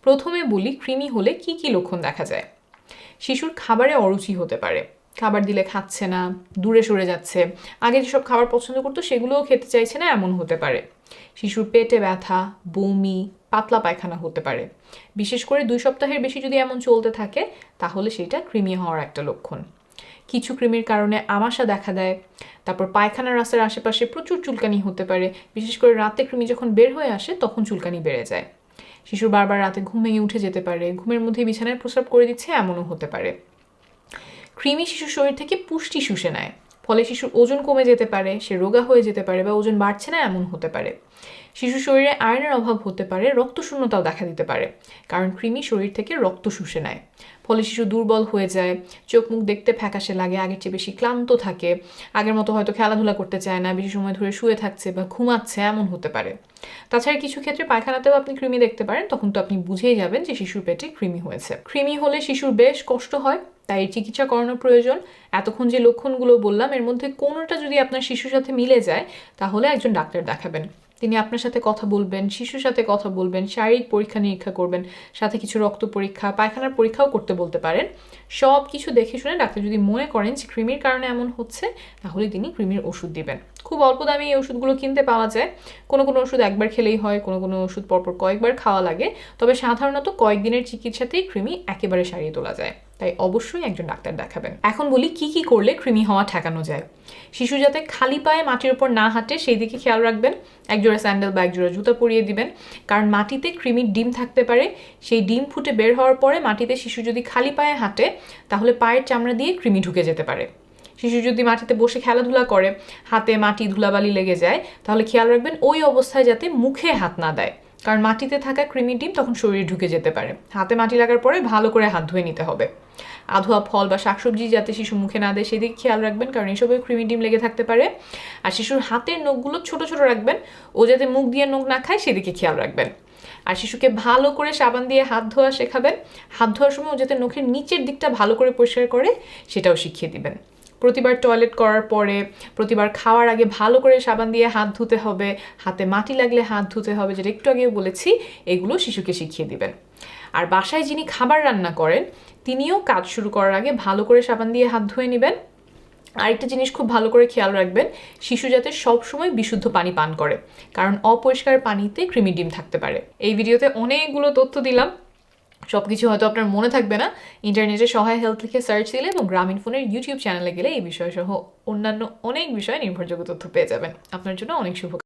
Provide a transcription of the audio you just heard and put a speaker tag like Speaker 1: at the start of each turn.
Speaker 1: প্রথমে বলি কৃমি হলে কি কি লক্ষণ দেখা যায়। শিশুর খাবারে অরুচি হতে পারে, খাবার দিলে খাচ্ছে না, দূরে সরে যাচ্ছে, আগে যেসব খাবার পছন্দ করতো সেগুলোও খেতে চাইছে না, এমন হতে পারে। শিশুর পেটে ব্যথা, বমি, পাতলা পায়খানা হতে পারে। বিশেষ করে 2 সপ্তাহের বেশি যদি এমন চলতে থাকে তাহলে সেটা কৃমি হওয়ার একটা লক্ষণ। কিছু কৃমির কারণে আমাশা দেখা দেয়। তারপর পায়খানার রাস্তার আশেপাশে প্রচুর চুলকানি হতে পারে, বিশেষ করে রাতে কৃমি যখন বের হয়ে আসে তখন চুলকানি বেড়ে যায়। শিশুর বারবার রাতে ঘুম ভেঙে উঠে যেতে পারে, ঘুমের মধ্যে বিছানায় প্রস্রাব করে দিচ্ছে, এমনও হতে পারে। কৃমি শিশুর শরীর থেকে পুষ্টি শুষে নেয়, ফলে শিশুর ওজন কমে যেতে পারে, সে রোগা হয়ে যেতে পারে বা ওজন বাড়ছে না এমন হতে পারে। শিশুর শরীরে আয়রনের অভাব হতে পারে, রক্তশূন্যতাও দেখা দিতে পারে, কারণ কৃমি শরীর থেকে রক্ত শুষে নেয়। ফলে শিশু দুর্বল হয়ে যায়, চোখ মুখ দেখতে ফ্যাকাশে লাগে, আগের চেয়ে বেশি ক্লান্ত থাকে, আগের মতো হয়তো খেলাধুলা করতে চায় না, বেশি সময় ধরে শুয়ে থাকছে বা ঘুমাচ্ছে, এমন হতে পারে। তাছাড়া কিছু ক্ষেত্রে পায়খানাতেও আপনি কৃমি দেখতে পারেন, তখন তো আপনি বুঝেই যাবেন যে শিশুর পেটে কৃমি হয়েছে। কৃমি হলে শিশুর বেশ কষ্ট হয়, তাই চিকিৎসা করানো প্রয়োজন। এতক্ষণ যে লক্ষণগুলো বললাম এর মধ্যে কোনোটা যদি আপনার শিশুর সাথে মিলে যায় তাহলে একজন ডাক্তার দেখাবেন। তিনি আপনার সাথে কথা বলবেন, শিশুর সাথে কথা বলবেন, শারীরিক পরীক্ষা নিরীক্ষা করবেন, সাথে কিছু রক্ত পরীক্ষা, পায়খানার পরীক্ষাও করতে বলতে পারেন। সব কিছু দেখে শুনে ডাক্তার যদি মনে করেন যে কৃমির কারণে এমন হচ্ছে তাহলে তিনি কৃমির ওষুধ দিবেন। খুব অল্প দামে এই ওষুধগুলো কিনতে পাওয়া যায়। কোনো কোনো ওষুধ একবার খেলেই হয়, কোনো কোনো ওষুধ পরপর কয়েকবার খাওয়া লাগে। তবে সাধারণত কয়েকদিনের চিকিৎসাতেই কৃমি একেবারে সারিয়ে তোলা যায়, তাই অবশ্যই একজন ডাক্তার দেখাবেন। এখন বলি কি কি করলে কৃমি হওয়া ঠেকানো যায়। শিশু যাতে খালি পায়ে মাটির উপর না হাঁটে সেই দিকে খেয়াল রাখবেন। একজোড়া স্যান্ডেল বা একজোড়া জুতা পরিয়ে দিবেন, কারণ মাটিতে কৃমির ডিম থাকতে পারে। সেই ডিম ফুটে বের হওয়ার পরে মাটিতে শিশু যদি খালি পায়ে হাঁটে তাহলে পায়ের চামড়া দিয়ে কৃমি ঢুকে যেতে পারে। শিশু যদি মাটিতে বসে খেলাধুলা করে, হাতে মাটি ধুলাবালি লেগে যায়, তাহলে খেয়াল রাখবেন ওই অবস্থায় যাতে মুখে হাত না দেয়, কারণ মাটিতে থাকা কৃমির ডিম তখন শরীরে ঢুকে যেতে পারে। হাতে মাটি লাগার পরে ভালো করে হাত ধুয়ে নিতে হবে। আধোয়া ফল বা শাকসবজি যাতে শিশু মুখে না দেয় সেদিকে খেয়াল রাখবেন, কারণ এসবে কৃমির ডিম লেগে থাকতে পারে। আর শিশুর হাতের নখগুলো ছোট ছোট রাখবেন, ও যাতে মুখ দিয়ে নখ না খায় সেদিকে খেয়াল রাখবেন। আর শিশুকে ভালো করে সাবান দিয়ে হাত ধোয়া শেখাবেন। হাত ধোয়ার সময় ও যাতে নখের নিচের দিকটা ভালো করে পরিষ্কার করে সেটাও শিখিয়ে দিবেন। প্রতিবার টয়লেট করার পরে, প্রতিবার খাওয়ার আগে ভালো করে সাবান দিয়ে হাত ধুতে হবে, হাতে মাটি লাগলে হাত ধুতে হবে, যেটা একটু আগেও বলেছি, এগুলো শিশুকে শিখিয়ে দিবেন। আর বাসায় যিনি খাবার রান্না করেন তিনিও কাজ শুরু করার আগে ভালো করে সাবান দিয়ে হাত ধুয়ে নেবেন। আরেকটা জিনিস খুব ভালো করে খেয়াল রাখবেন, শিশু যাতে সবসময় বিশুদ্ধ পানি পান করে, কারণ অপরিষ্কার পানিতে কৃমির ডিম থাকতে পারে। এই ভিডিওতে অনেকগুলো তথ্য দিলাম, সবকিছু হয়তো আপনার মনে থাকবে না। ইন্টারনেটে সহায় হেলথ লিখে সার্চ দিলে এবং গ্রামীণফোনের ইউটিউব চ্যানেলে গেলে এই বিষয় সহ অন্যান্য অনেক বিষয়ে নির্ভরযোগ্য তথ্য পেয়ে যাবেন। আপনার জন্য অনেক শুভ